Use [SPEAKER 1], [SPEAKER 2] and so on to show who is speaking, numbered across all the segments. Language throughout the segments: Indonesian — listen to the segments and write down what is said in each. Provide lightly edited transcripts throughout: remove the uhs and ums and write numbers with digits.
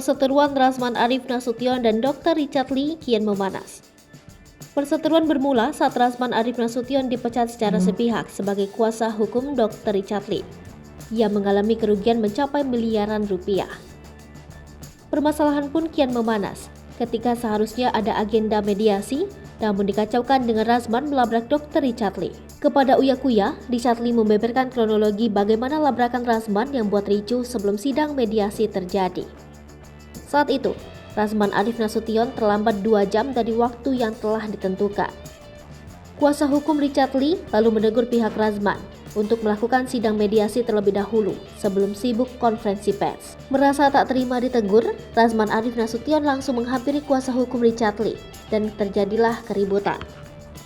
[SPEAKER 1] Perseteruan Razman Arif Nasution dan Dr. Richard Lee kian memanas. Perseteruan bermula saat Razman Arif Nasution dipecat secara sepihak sebagai kuasa hukum Dr. Richard Lee. Ia mengalami kerugian mencapai miliaran rupiah. Permasalahan pun kian memanas ketika seharusnya ada agenda mediasi, namun dikacaukan dengan Razman melabrak Dr. Richard Lee. Kepada Uya Kuya, Richard Lee membeberkan kronologi bagaimana labrakan Razman yang buat ricuh sebelum sidang mediasi terjadi. Saat itu, Razman Arif Nasution terlambat 2 jam dari waktu yang telah ditentukan. Kuasa hukum Richard Lee lalu menegur pihak Razman untuk melakukan sidang mediasi terlebih dahulu sebelum sibuk konferensi pers. Merasa tak terima ditegur, Razman Arif Nasution langsung menghampiri kuasa hukum Richard Lee dan terjadilah keributan.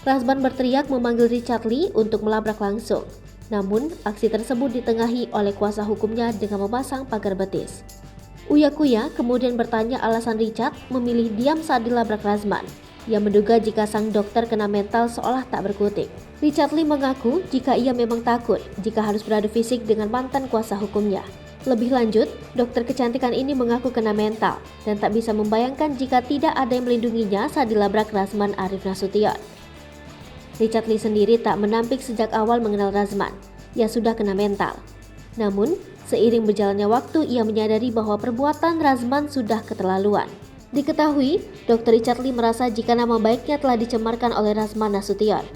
[SPEAKER 1] Razman berteriak memanggil Richard Lee untuk melabrak langsung. Namun, aksi tersebut ditengahi oleh kuasa hukumnya dengan memasang pagar betis. Uya Kuya kemudian bertanya alasan Richard memilih diam saat dilabrak Razman. Ia menduga jika sang dokter kena mental seolah tak berkutik. Richard Lee mengaku jika ia memang takut jika harus beradu fisik dengan mantan kuasa hukumnya. Lebih lanjut, dokter kecantikan ini mengaku kena mental dan tak bisa membayangkan jika tidak ada yang melindunginya saat dilabrak Razman Arif Nasution. Richard Lee sendiri tak menampik sejak awal mengenal Razman. Ia sudah kena mental. Namun, seiring berjalannya waktu, ia menyadari bahwa perbuatan Razman sudah keterlaluan. Diketahui, Dr. Richard Lee merasa jika nama baiknya telah dicemarkan oleh Razman Nasution.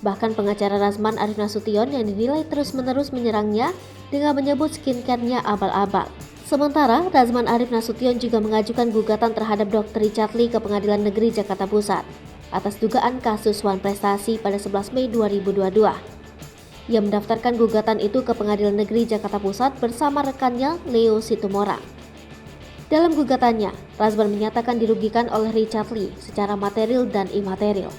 [SPEAKER 1] Bahkan pengacara Razman Arif Nasution yang dinilai terus-menerus menyerangnya dengan menyebut skincare-nya abal-abal. Sementara, Razman Arif Nasution juga mengajukan gugatan terhadap Dr. Richard Lee ke Pengadilan Negeri Jakarta Pusat atas dugaan kasus wan prestasi pada 11 Mei 2022. Ia mendaftarkan gugatan itu ke Pengadilan Negeri Jakarta Pusat bersama rekannya Leo Situmorang. Dalam gugatannya, Razman menyatakan dirugikan oleh Richard Lee secara material dan imaterial.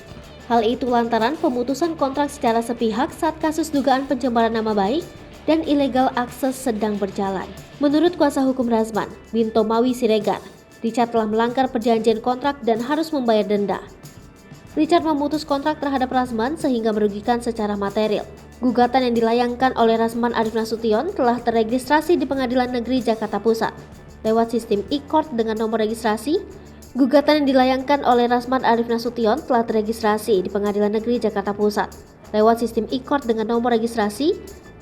[SPEAKER 1] Hal itu lantaran pemutusan kontrak secara sepihak saat kasus dugaan pencemaran nama baik dan illegal akses sedang berjalan. Menurut kuasa hukum Razman, Binto Mawi Siregar, Richard telah melanggar perjanjian kontrak dan harus membayar denda. Richard memutus kontrak terhadap Razman sehingga merugikan secara material. Gugatan yang dilayangkan oleh Razman Arif Nasution telah terregistrasi di Pengadilan Negeri Jakarta Pusat lewat sistem e-court dengan nomor registrasi. Gugatan yang dilayangkan oleh Razman Arif Nasution telah terregistrasi di Pengadilan Negeri Jakarta Pusat lewat sistem e-court dengan nomor registrasi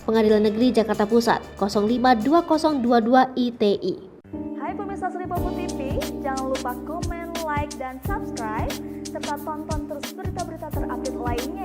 [SPEAKER 1] Pengadilan Negeri Jakarta Pusat 052022 ITI.
[SPEAKER 2] Hai pemirsa Sri Popo TV, jangan lupa komen, like, dan subscribe serta tonton terus berita-berita terupdate lainnya